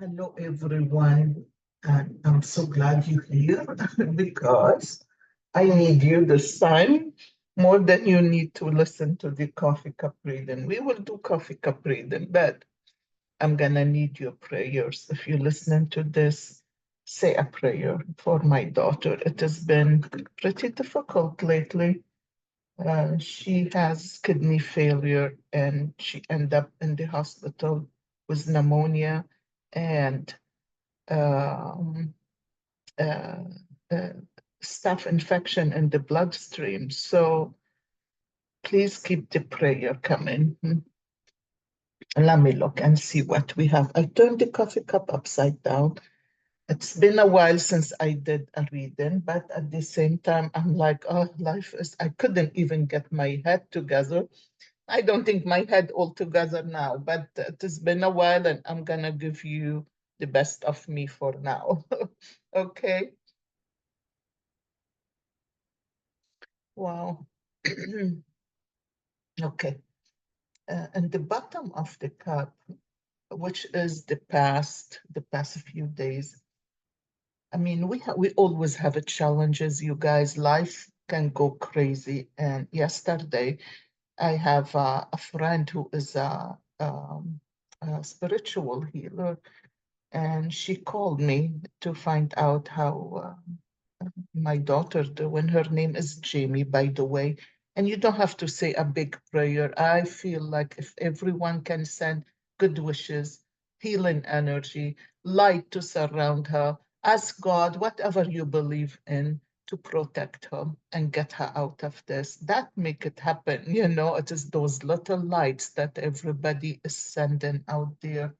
Hello, everyone. And I'm so glad you're here because I need you this time more than you need to listen to the coffee cup reading. We will do coffee cup reading, but I'm going to need your prayers. If you're listening to this, say a prayer for my daughter. It has been pretty difficult lately. She has kidney failure and she ended up in the hospital with pneumonia and um, uh, uh, staph infection in the bloodstream. So please keep the prayer coming. Let me look and see what we have. I turned the coffee cup upside down. It's been a while since I did a reading, but at the same time, I'm like, oh, life is, I couldn't even get my head together. I don't think my head all together now, but it has been a while and I'm gonna give you the best of me for now. Okay. Wow. Okay. And the bottom of the cup, which is the past few days. I mean, we always have a challenges, you guys. Life can go crazy. And yesterday, I have a friend who is a spiritual healer, and she called me to find out how my daughter doing. Her name is Jamie, by the way. And you don't have to say a big prayer. I feel like if everyone can send good wishes, healing energy, light to surround her, ask God, whatever you believe in, to protect her and get her out of this. That make it happen. You know, it is those little lights that everybody is sending out there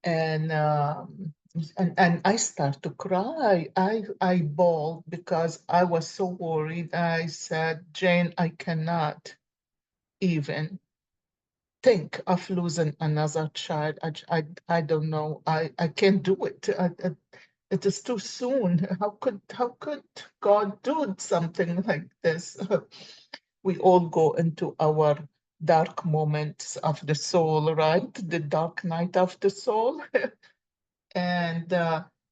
and and I start to cry. I bawled because I was so worried. I said, Jane, I cannot even think of losing another child. I don't know. I can't do it. It is too soon. How could God do something like this? We all go into our dark moments of the soul, right? The dark night of the soul. And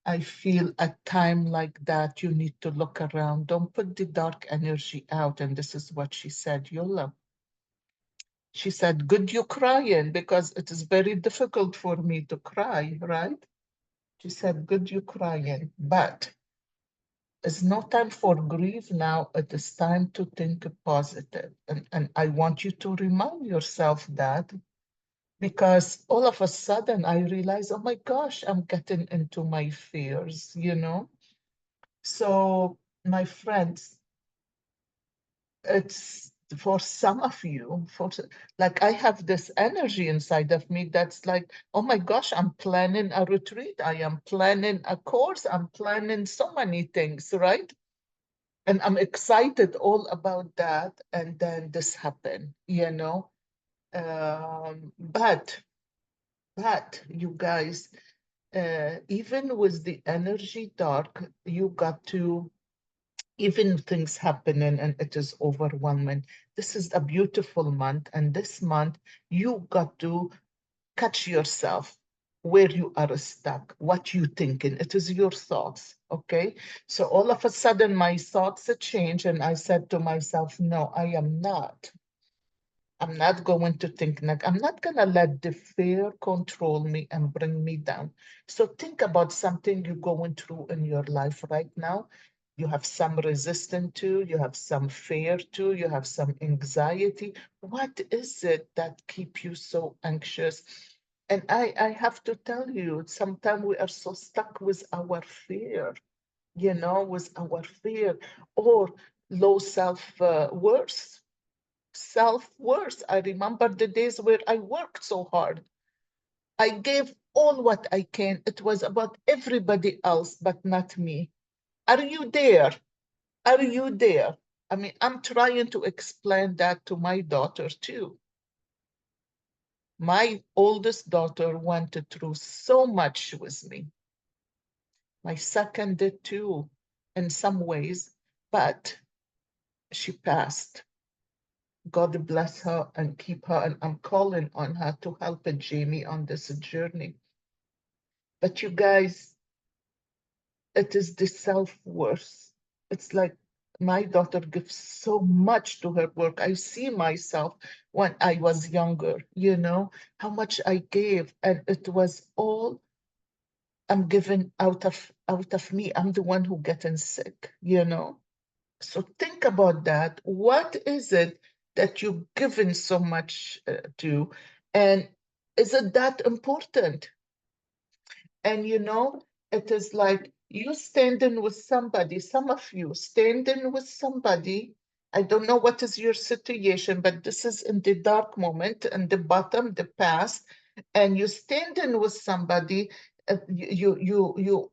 I feel at time like that, you need to look around. Don't put the dark energy out. And this is what she said, Yola. She said, good you crying because it is very difficult for me to cry, right? She said, good you crying, but it's no time for grief now. It is time to think positive. And I want you to remind yourself that because all of a sudden I realize, oh my gosh, I'm getting into my fears, you know? So, my friends, it's for some of you, like I have this energy inside of me that's like, oh my gosh, I'm planning a retreat, I am planning a course, I'm planning so many things, right? And I'm excited all about that. And then this happened, you know? But you guys, even with the energy dark, you got to, even things happening and it is overwhelming. This is a beautiful month, and this month you got to catch yourself where you are stuck, what you thinking. It is your thoughts, okay? So all of a sudden my thoughts change, and I said to myself, no, I am not. I'm not going to think like I'm not going to let the fear control me and bring me down. So think about something you're going through in your life right now. You have some resistance to, you have some fear to, you have some anxiety. What is it that keep you so anxious? And I have to tell you, sometimes we are so stuck with our fear, you know, with our fear or low self-worth. Self-worth. I remember the days where I worked so hard. I gave all what I can. It was about everybody else, but not me. Are you there? Are you there? I mean, I'm trying to explain that to my daughter too. My oldest daughter went through so much with me. My second did too, in some ways, but she passed. God bless her and keep her. And I'm calling on her to help Jamie on this journey. But you guys, it is the self-worth. It's like my daughter gives so much to her work. I see myself when I was younger, you know, how much I gave, and it was all I'm given out of me. I'm the one who getting sick, you know. So think about that. What is it that you've given so much to, and is it that important? And you know, it is like you standing with somebody, some of you standing with somebody. I don't know what is your situation, but this is in the dark moment, in the bottom, the past, and you standing with somebody. You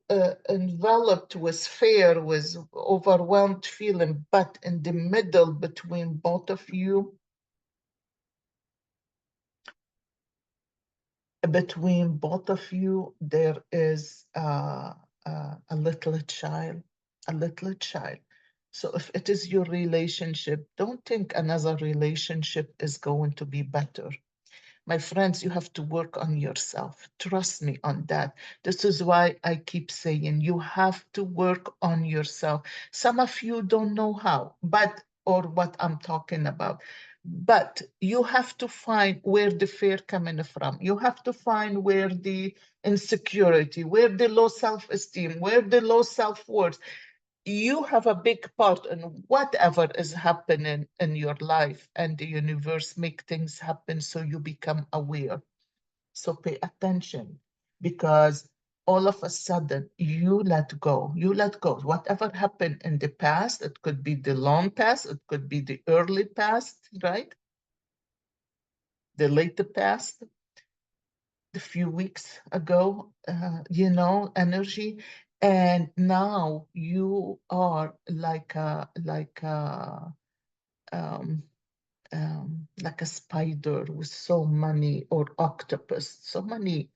enveloped with fear, with overwhelmed feeling, but in the middle between both of you, there is a little child, a little child. So if it is your relationship, don't think another relationship is going to be better. My friends, you have to work on yourself. Trust me on that. This is why I keep saying you have to work on yourself. Some of you don't know how, but or what I'm talking about. But you have to find where the fear coming from. You have to find where the insecurity, where the low self-esteem, where the low self-worth. You have a big part in whatever is happening in your life, and the universe make things happen so you become aware. So pay attention, because all of a sudden you let go whatever happened in the past. It could be the long past, it could be the early past, right? The later past, the few weeks ago, energy. And now you are um, like a spider with so many, or octopus, so many,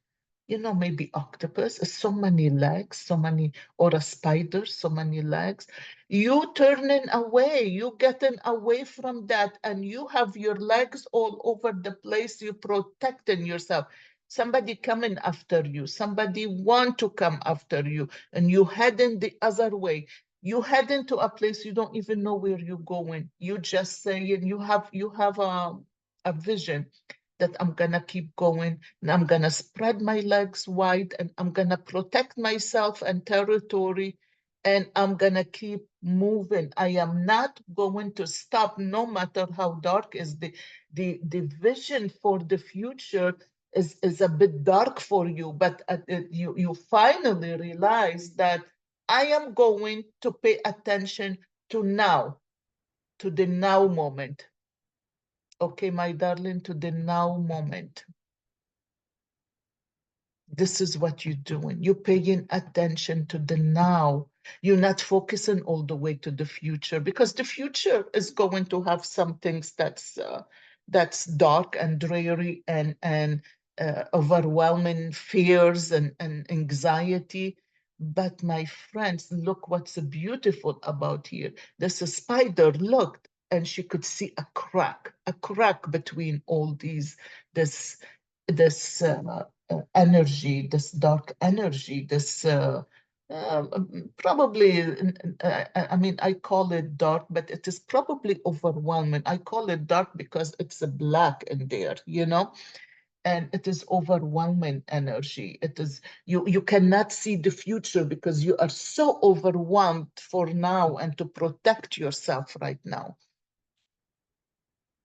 maybe octopus is so many legs, so many, or a spider, so many legs. You turning away, you getting away from that, and you have your legs all over the place. You protecting yourself. Somebody coming after you, somebody want to come after you, and you heading the other way. You head into a place you don't even know where you're going. You just saying you have a vision that I'm gonna keep going, and I'm gonna spread my legs wide, and I'm gonna protect myself and territory, and I'm gonna keep moving. I am not going to stop, no matter how dark is the vision for the future is a bit dark for you, but you finally realize that I am going to pay attention to now, to the now moment. Okay, my darling, to the now moment. This is what you're doing. You're paying attention to the now. You're not focusing all the way to the future, because the future is going to have some things that's dark and dreary and overwhelming fears and anxiety. But my friends, look what's beautiful about here. This spider looked, and she could see a crack between all these, this this energy, this dark energy, this probably, I mean, I call it dark, but it is probably overwhelming. I call it dark because it's a black in there, and it is overwhelming energy. It is, you cannot see the future because you are so overwhelmed for now and to protect yourself right now.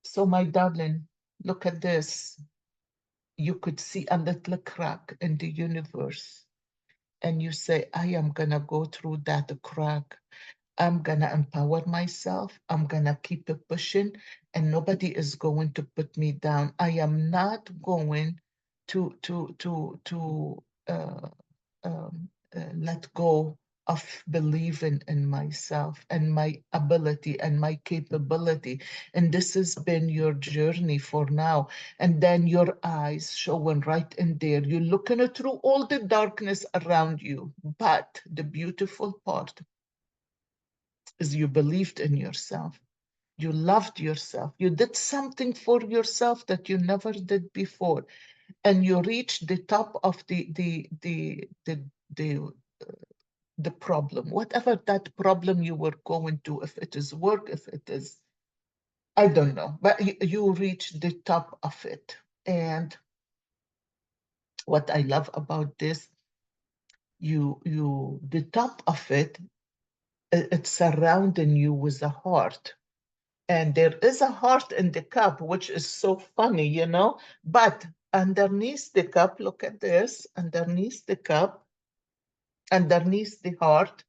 So my darling, look at this. You could see a little crack in the universe, and you say, I am going to go through that crack. I'm going to empower myself. I'm going to keep it pushing, and nobody is going to put me down. I am not going to let go of believing in myself and my ability and my capability. And this has been your journey for now. And then your eyes showing right in there. You're looking through all the darkness around you. But the beautiful part is you believed in yourself. You loved yourself. You did something for yourself that you never did before, and you reached the top of the the problem, whatever that problem you were going to, if it is work, if it is, I don't know, but you reached the top of it. And what I love about this, the top of it, it's surrounding you with a heart. And there is a heart in the cup, which is so funny, you know, but underneath the cup, look at this, underneath the cup, underneath the heart,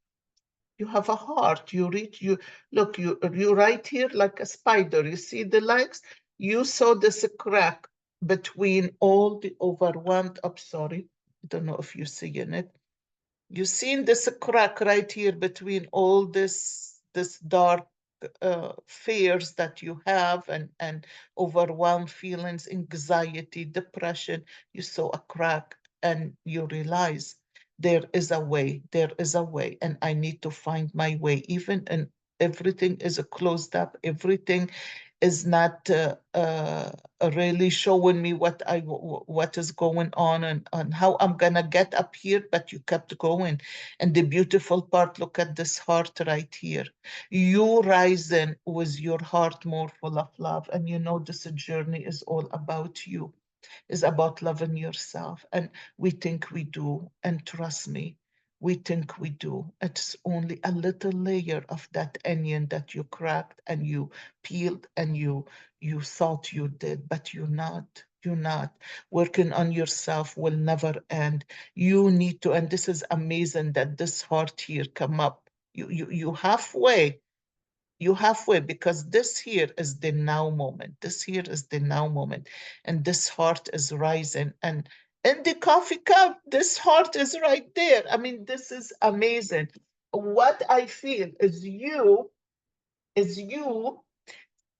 you have a heart. You reach, you look, you right here like a spider. You see the legs? You saw this crack between all the overwhelmed. I'm sorry, I don't know if you're seeing it. You seen this crack right here between all this dark fears that you have, and overwhelmed feelings, anxiety, depression. You saw a crack and you realize there is a way, there is a way, and I need to find my way, even and everything is closed up, everything is not really showing me what is going on, and how I'm gonna get up here, but you kept going. And the beautiful part, look at this heart right here. You rising with your heart more full of love, and you know this journey is all about you, is about loving yourself. And we think we do. And trust me, we think we do. It's only a little layer of that onion that you cracked and you peeled, and you thought you did, but you're not. You're not. Working on yourself will never end. You need to, and this is amazing that this heart here come up. You halfway, you halfway, because this here is the now moment. This here is the now moment. And this heart is rising. And in the coffee cup, this heart is right there. I mean, this is amazing. What I feel is you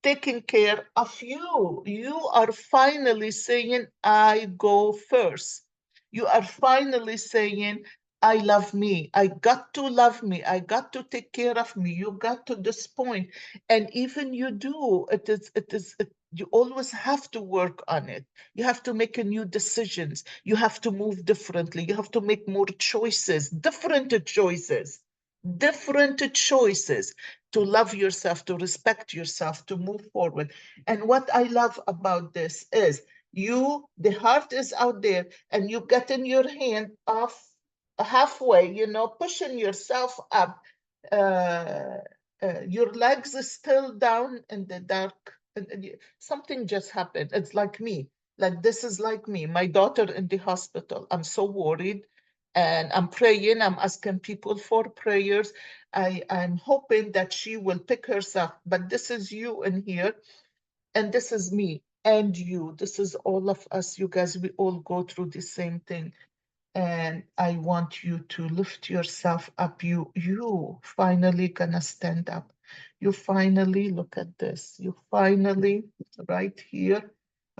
taking care of you. You are finally saying, I go first. You are finally saying, I love me. I got to love me. I got to take care of me. You got to this point. And even you do, you always have to work on it. You have to make a new decisions. You have to move differently. You have to make more choices, different choices to love yourself, to respect yourself, to move forward. And what I love about this is the heart is out there, and you get in your hand off halfway, pushing yourself up. Uh, your legs are still down in the dark. Something just happened. It's like me. Like this is like me. My daughter in the hospital. I'm so worried, and I'm praying. I'm asking people for prayers. I'm hoping that she will pick herself. But this is you in here, and this is me and you. This is all of us, you guys. We all go through the same thing. And I want you to lift yourself up. You finally gonna stand up. You finally, look at this. You finally, right here,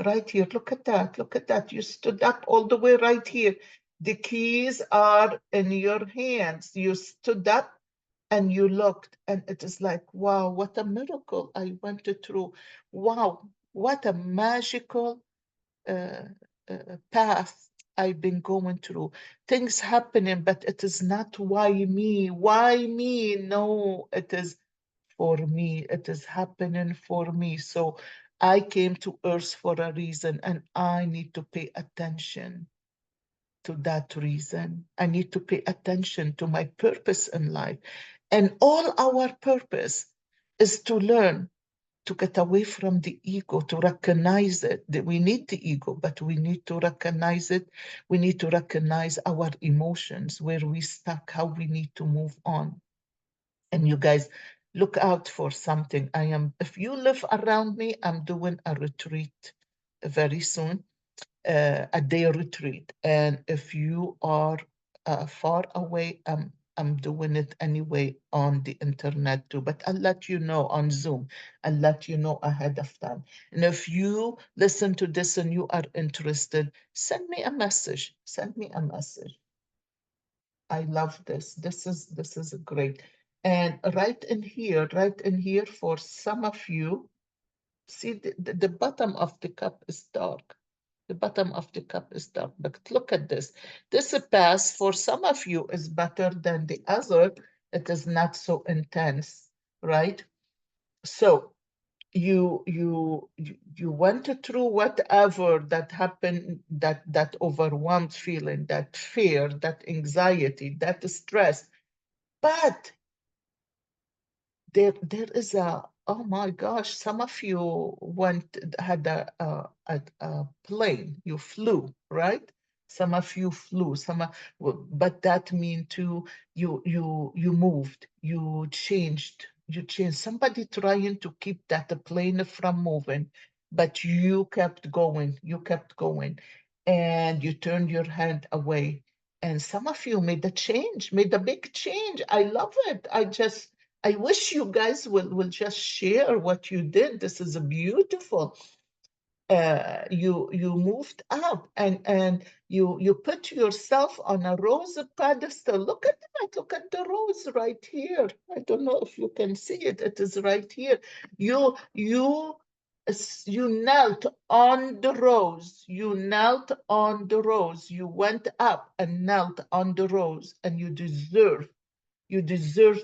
right here. Look at that. Look at that. You stood up all the way right here. The keys are in your hands. You stood up and you looked, and it is like, wow, what a miracle I went through. Wow, what a magical uh, path I've been going through. Things happening, but it is not why me? Why me? No, it is for me. It is happening for me. So I came to earth for a reason, and I need to pay attention to that reason. I need to pay attention to my purpose in life. And all our purpose is to learn to get away from the ego, to recognize it. That we need the ego, but we need to recognize it. We need to recognize our emotions, where we stuck, how we need to move on. And you guys, look out for something. If you live around me, I'm doing a retreat very soon, a day retreat. And if you are far away, I'm doing it anyway on the internet too, but I'll let you know on Zoom. I'll let you know ahead of time. And if you listen to this and you are interested, send me a message. Send me a message. I love this. This is great. And right in here, for some of you, see the bottom of the cup is dark. The bottom of the cup is dark. But look at this. This pass for some of you is better than the other. It is not so intense, right? So you went through whatever that happened, that overwhelmed feeling, that fear, that anxiety, that stress. But there is a, oh my gosh, some of you had a plane, you flew, right? Some of you flew, but that mean too, you moved, you changed. Somebody trying to keep that plane from moving, but you kept going, and you turned your hand away. And some of you made a big change. I love it. I wish you guys will just share what you did. This is a beautiful. You moved up, and you put yourself on a rose pedestal. Look at that. Look at the rose right here. I don't know if you can see it. It is right here. You knelt on the rose. You knelt on the rose. You went up and knelt on the rose, and you deserve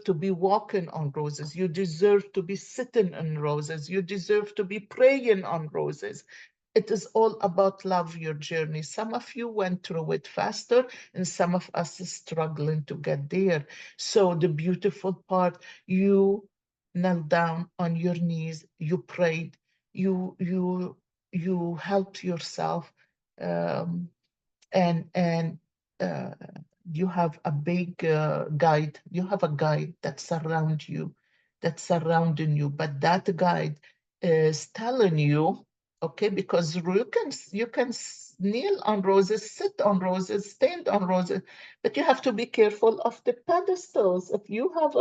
to be walking on roses. You deserve to be sitting on roses. You deserve to be praying on roses. It is all about love, your journey. Some of you went through it faster, and some of us is struggling to get there. So the beautiful part, you knelt down on your knees, you prayed, you helped yourself, um, and uh, you have a big guide. You have a guide that's surrounding you. But that guide is telling you, okay, because you can kneel on roses, sit on roses, stand on roses, but you have to be careful of the pedestals. If you have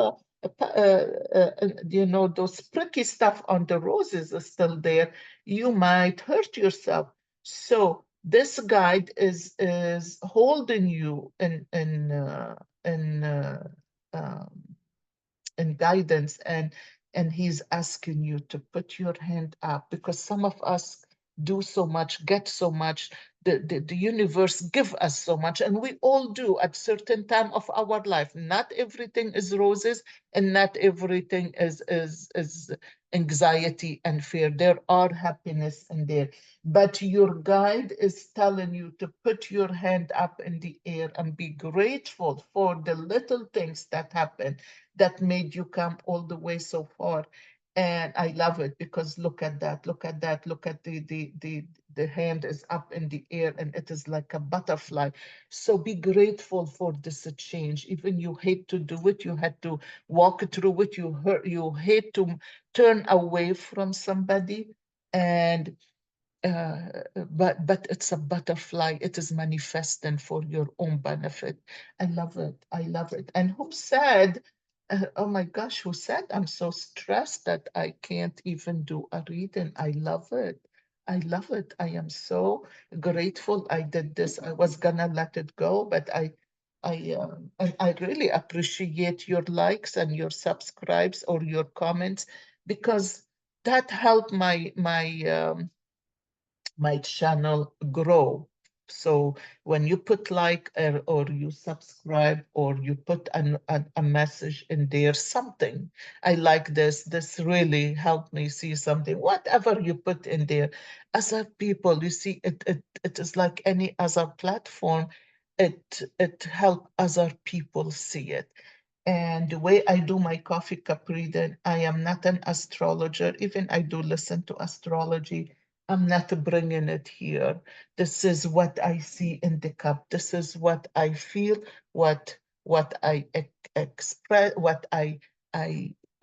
those pricky stuff on the roses is still there, you might hurt yourself. So this guide is holding you um, in guidance, and he's asking you to put your hand up, because some of us do so much, get so much, the universe give us so much, and we all do at certain time of our life. Not everything is roses, and not everything is anxiety and fear. There are happiness in there, but your guide is telling you to put your hand up in the air and be grateful for the little things that happen, that made you come all the way so far. And I love it, because look at that, look at that, look at the hand is up in the air, and it is like a butterfly. So be grateful for this change. Even you hate to do it, you had to walk through it, you hate to turn away from somebody, and uh, but it's a butterfly. It is manifesting for your own benefit. I love it. I love it. And who said, oh my gosh, who said I'm so stressed that I can't even do a reading? I love it. I love it. I am so grateful I did this. I was gonna let it go, but I really appreciate your likes and your subscribes or your comments, because that helped my channel grow. So when you put like, or you subscribe, or you put a message in there, something, I like this really helped me see something. Whatever you put in there, other people, you see, it is like any other platform. It help other people see it. And the way I do my coffee cup reading, I am not an astrologer. Even I do listen to astrology, I'm not bringing it here. This is what I see in the cup. This is what I feel, what I express,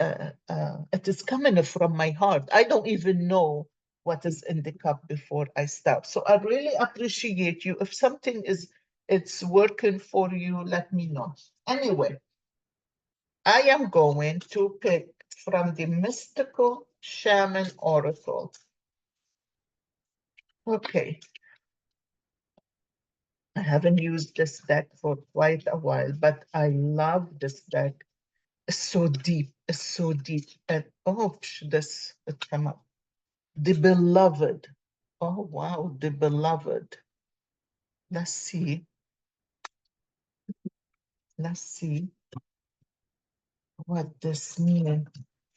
it is coming from my heart. I don't even know what is in the cup before I start. So I really appreciate you. If something it's working for you, let me know. Anyway, I am going to pick from the Mystical Shaman Oracle. Okay, I haven't used this deck for quite a while, but I love this deck. so deep, so deep. And oh, this it came up. The beloved. Oh, wow, the beloved. Let's see. Let's see what this means.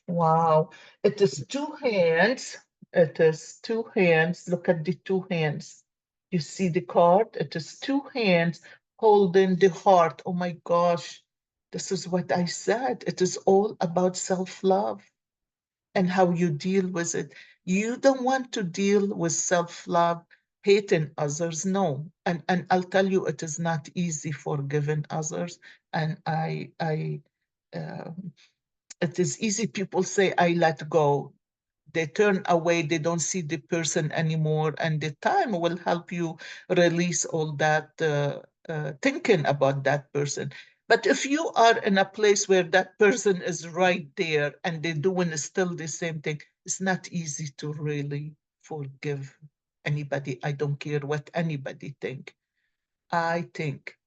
Wow, it is two hands. It is two hands. Look at the two hands. You see the card? It is two hands holding the heart. Oh my gosh, this is what I said. It is all about self-love and how you deal with it. You don't want to deal with self-love, hating others. No. And I'll tell you, it is not easy forgiving others. And uh, it is easy. People say, I let go. They turn away, they don't see the person anymore, and the time will help you release all that thinking about that person. But if you are in a place where that person is right there and they're doing still the same thing, it's not easy to really forgive anybody. I don't care what anybody think. I think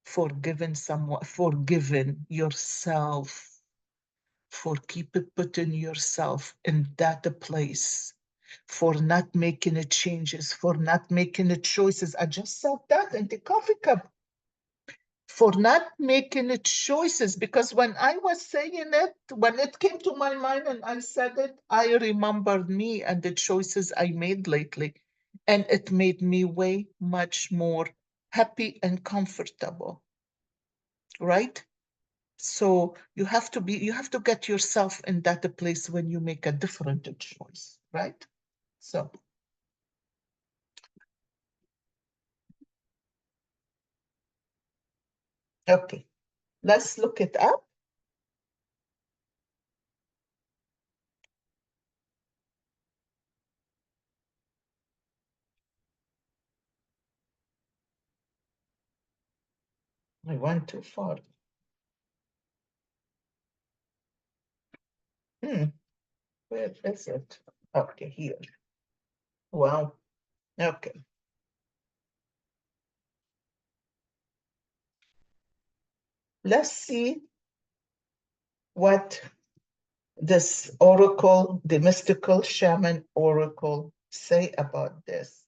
forgiving someone, forgiving yourself for keep putting yourself in that place, for not making changes, for not making choices. I just said that in the coffee cup. For not making choices, because when I was saying it, when it came to my mind and I said it, I remembered me and the choices I made lately. And it made me way much more happy and comfortable, right? So you have to get yourself in that place when you make a different choice, right? So, okay, let's look it up. I went too far. Hmm, where is it? Okay, here. Wow. Okay. Let's see what this oracle, the mystical shaman oracle, say about this.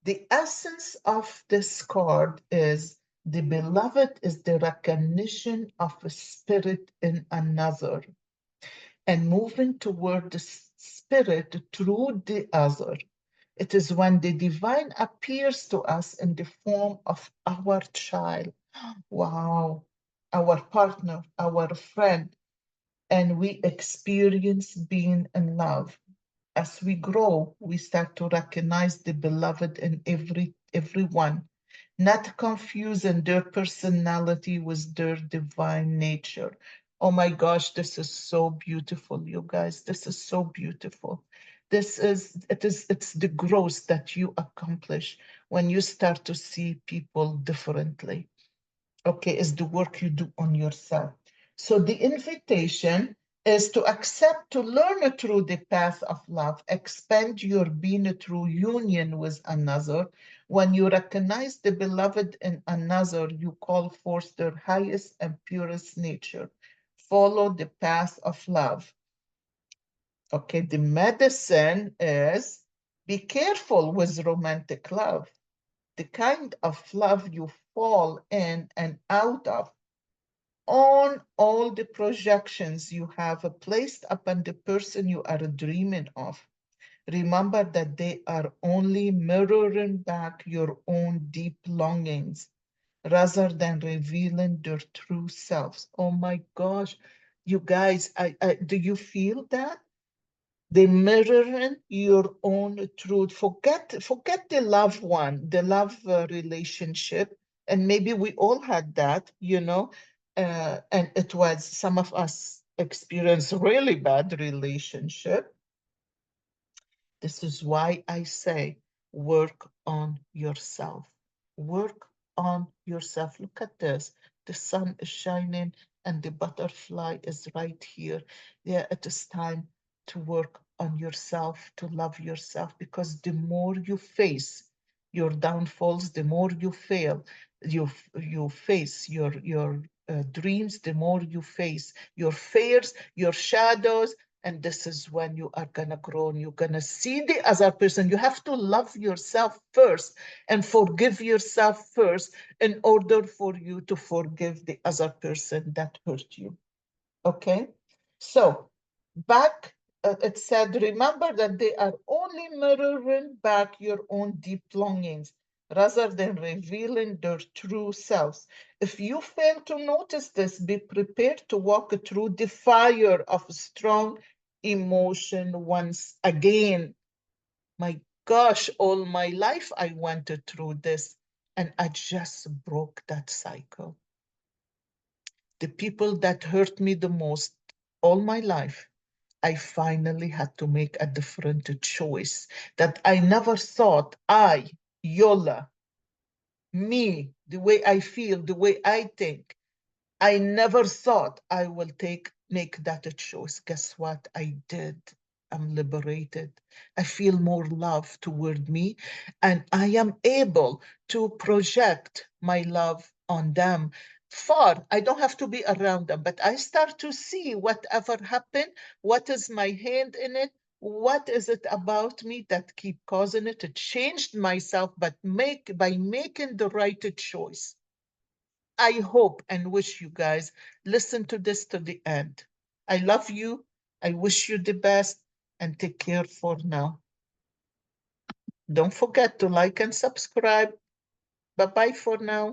The essence of this card is the beloved is the recognition of a spirit in another and moving toward the spirit through the other. It is when the divine appears to us in the form of our child, wow, our partner, our friend, and we experience being in love. As we grow, we start to recognize the beloved in everyone, not confusing their personality with their divine nature. Oh my gosh, this is so beautiful, you guys. This is so beautiful. It's the growth that you accomplish when you start to see people differently. Okay, is the work you do on yourself. So the invitation is to accept, to learn through the path of love, expand your being through union with another. When you recognize the beloved in another, you call forth their highest and purest nature. Follow the path of love. Okay, the medicine is be careful with romantic love. The kind of love you fall in and out of on all the projections you have placed upon the person you are dreaming of. Remember that they are only mirroring back your own deep longings rather than revealing their true selves. Oh my gosh, you guys, do you feel that? They mirroring your own truth. Forget the loved one, the love relationship, and maybe we all had that, and it was some of us experienced really bad relationship. This is why I say work on yourself. Work on yourself. Look at this. The sun is shining and the butterfly is right here. Yeah, it is time to work on yourself, to love yourself, because the more you face your downfalls, the more you fail, you face your dreams, the more you face your fears, your shadows, and this is when you are gonna grow and you're gonna see the other person. You have to love yourself first and forgive yourself first in order for you to forgive the other person that hurt you. Okay? So back, it said, remember that they are only mirroring back your own deep longings rather than revealing their true selves. If you fail to notice this, be prepared to walk through the fire of strong emotion once again. My gosh, all my life I went through this and I just broke that cycle. The people that hurt me the most all my life, I finally had to make a different choice that I never thought Yola, me, the way I feel, the way I think, I never thought I will make that a choice. Guess what? I did. I'm liberated. I feel more love toward me, and I am able to project my love on them. Far, I don't have to be around them, but I start to see whatever happened, what is my hand in it, what is it about me that keep causing it. It changed myself, but by making the right choice. I hope and wish you guys listen to this to the end. I love you. I wish you the best and take care for now. Don't forget to like and subscribe. Bye-bye for now.